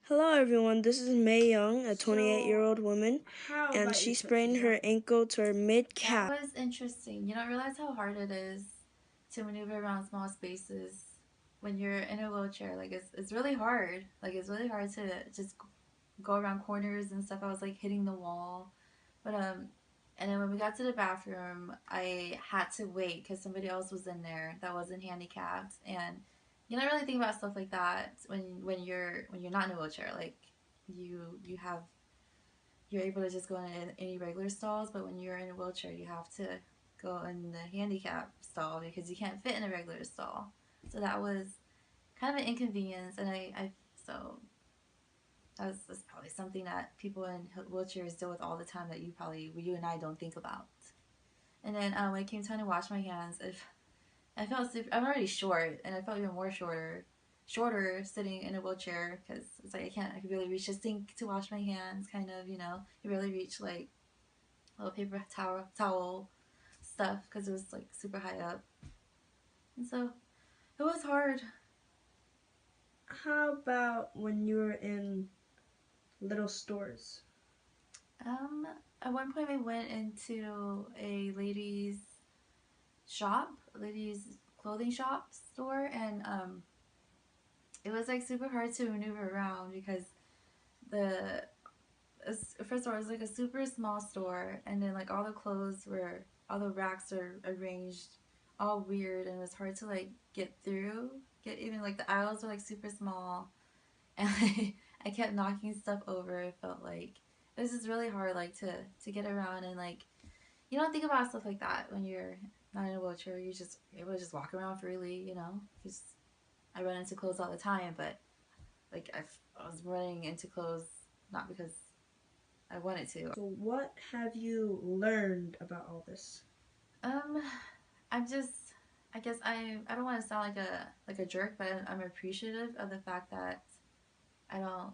Hello everyone, this is May Young, a 28-year-old woman, How and about she you, sprained her ankle to her mid-calf. That was interesting. You don't realize how hard it is to maneuver around small spaces when you're in a wheelchair. Like it's really hard. Like it's really hard to just go around corners and stuff. I was like hitting the wall, but and then when we got to the bathroom, I had to wait because somebody else was in there that wasn't handicapped, and you don't really think about stuff like that when you're not in a wheelchair. Like you have you're able to just go in any regular stalls, but when you're in a wheelchair, you have to go in the handicap stall because you can't fit in a regular stall. So that was kind of an inconvenience, and I so that's probably something that people in wheelchairs deal with all the time that you and I don't think about. And then when it came time to wash my hands, if I felt super, I'm already short, and I felt even more shorter sitting in a wheelchair because it's like I could barely reach the sink to wash my hands, kind of, you barely reach like little paper towel stuff because it was like super high up, and so it was hard. How about when you were in little stores? Um, at one point we went into a ladies clothing shop store, and it was like super hard to maneuver around because the first of all, it was like a super small store, and then like all the racks are arranged all weird, and it was hard to like get through. Get even like the aisles were like super small, and I kept knocking stuff over. It felt like it was just really hard, like to get around, and like you don't think about stuff like that when you're not in a wheelchair. You just able to just walk around freely, Because I run into clothes all the time, but like I was running into clothes not because I wanted to. So, what have you learned about all this? Um, I'm just, I guess I don't want to sound like a jerk, but I'm appreciative of the fact that I don't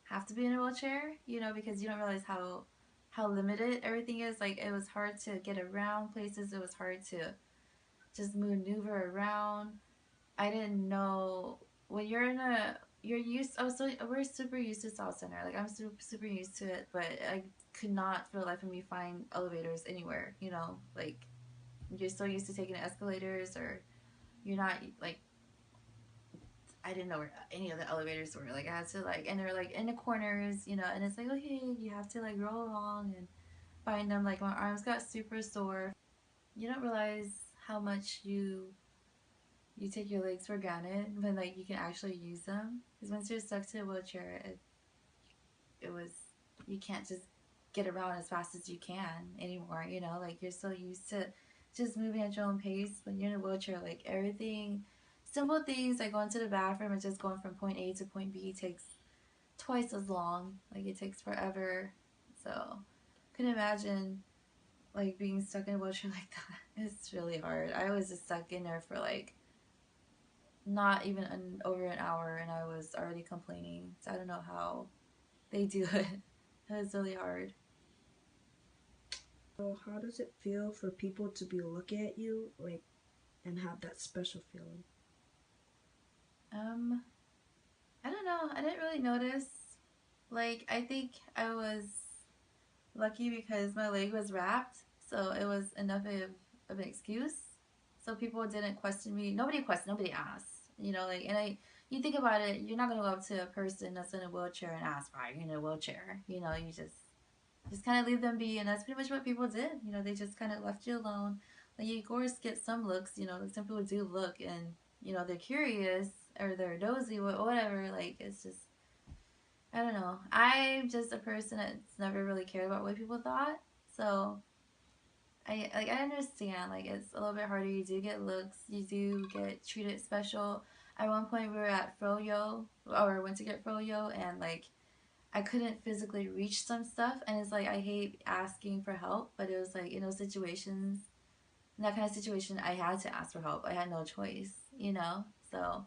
have to be in a wheelchair, because you don't realize how limited everything is. Like it was hard to get around places. It was hard to just maneuver around. I didn't know when you're in a you're used. Oh, so we're super used to South Center. Like I'm super used to it, but I could not for the life of me find elevators anywhere. Like you're so used to taking the escalators, or you're not like I didn't know where any of the elevators were. Like I had to and they're like in the corners, and it's like okay, you have to like roll along and find them. Like my arms got super sore. You don't realize how much you take your legs for granted when like you can actually use them. Because once you're stuck to a wheelchair, it was you can't just get around as fast as you can anymore. Like you're so used to just moving at your own pace. When you're in a wheelchair, like everything, simple things like going to the bathroom and just going from point A to point B takes twice as long. Like it takes forever. So couldn't imagine like being stuck in a wheelchair like that. It's really hard. I was just stuck in there for like not even over an hour, and I was already complaining. So I don't know how they do it. It was really hard. So, how does it feel for people to be looking at you, like, and have that special feeling? Um, I don't know. I didn't really notice. Like, I think I was lucky because my leg was wrapped, so it was enough of an excuse. So people didn't question me. Nobody asked. You think about it, you're not gonna go up to a person that's in a wheelchair and ask why you're in a wheelchair. You just kind of leave them be, and that's pretty much what people did. They just kind of left you alone. Like you of course get some looks. Some people do look, and they're curious or they're nosy, whatever. Like it's just I don't know. I'm just a person that's never really cared about what people thought. So I understand. Like it's a little bit harder. You do get looks. You do get treated special. At one point, we were at Froyo, or went to get Froyo, and like I couldn't physically reach some stuff, and it's like I hate asking for help, but it was like in those situations, in that kind of situation, I had to ask for help. I had no choice. So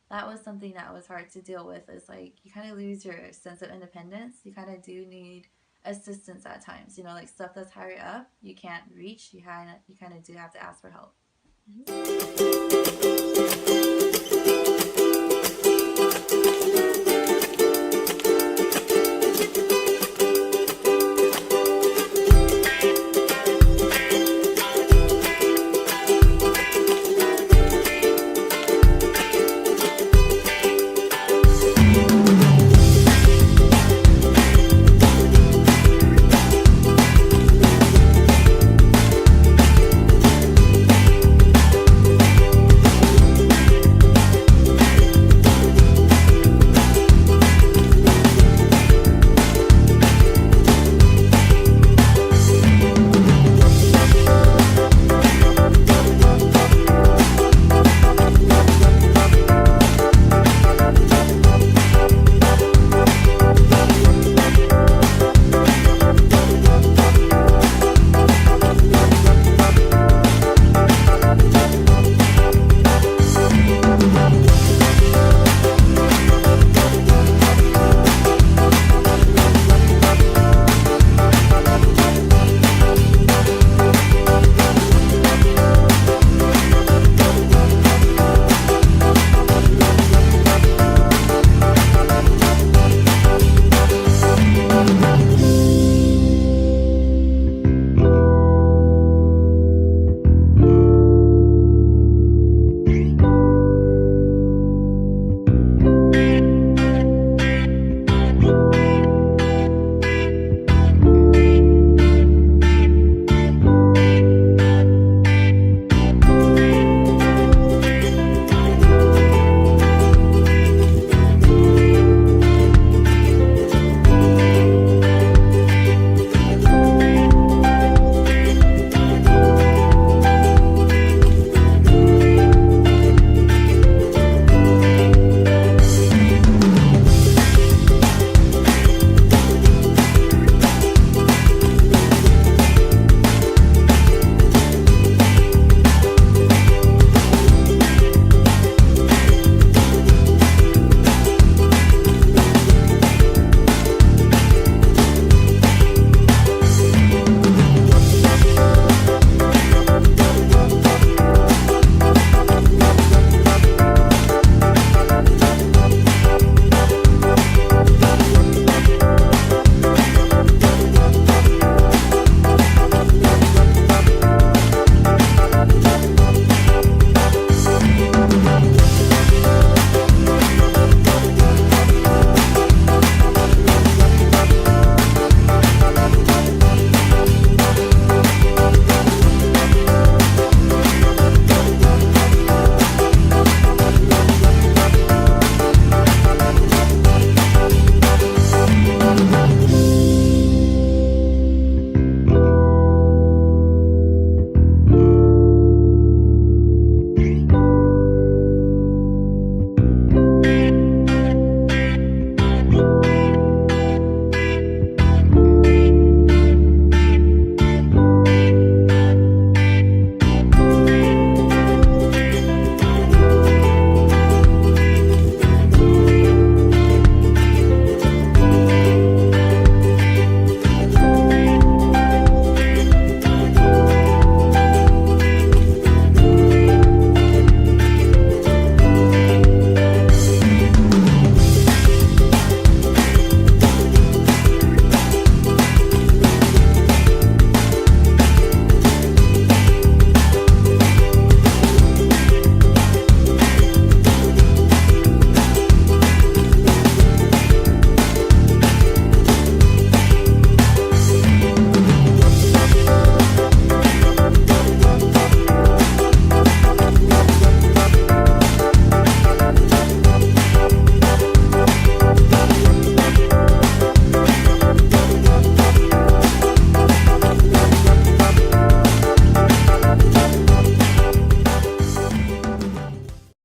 that was something that was hard to deal with. Is like you kind of lose your sense of independence. You kind of do need assistance at times. Like stuff that's higher up, you can't reach. You kind of do have to ask for help. Mm-hmm.